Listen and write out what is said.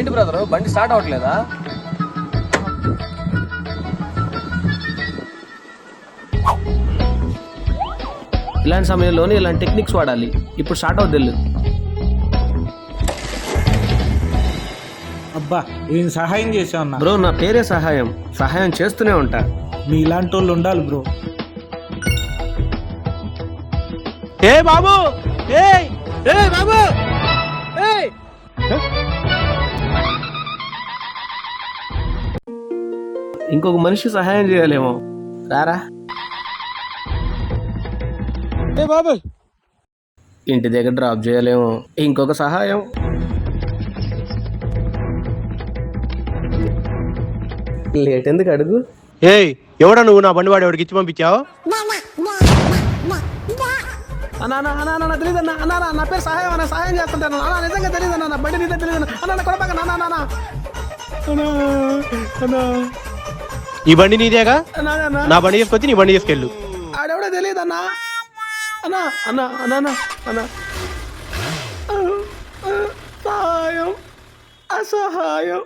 ఏంటి బ్రదర్ బండి స్టార్ట్ అవ్వట్లేదా? ఇలాంటి సమయంలోనే ఇలాంటి టెక్నిక్స్ వాడాలి. ఇప్పుడు స్టార్ట్ అవుద్ది. అబ్బా ఏం సహాయం చేసావు అన్న. బ్రో నా పేరే సహాయం. సహాయం చేస్తూనే ఉంటా. మీ ఇలాంటి వాళ్ళు ఉండాలి బ్రో. ఏ బాబు, ఏ బాబు, ఇంకొక మనిషి సహాయం చేయాలేమో. రారా. బాబు ఇంటి దగ్గర డ్రాప్ చేయలేము. ఇంకొక సహాయం. లేట్ ఎందుకు అడుగు. ఏయ్ ఎవడా నువ్వు? నా బండి వాడు ఎవరికి ఇచ్చి పంపించావు? తెలియదు అన్న. నా పేరు సహాయం అన్న. సహాయం చేస్తుంటాను అన్న. నిజంగా తెలియదు అన్న. బండి నిజంగా తెలియదు అన్న. కొడపక ఈ బండి నీదేగా? నా బండి తీసుకొచ్చి నీ బండి తీసుకెళ్ళు. ఆడెవడో తెలియదు అన్న. అన్న సహాయం, అసహాయం.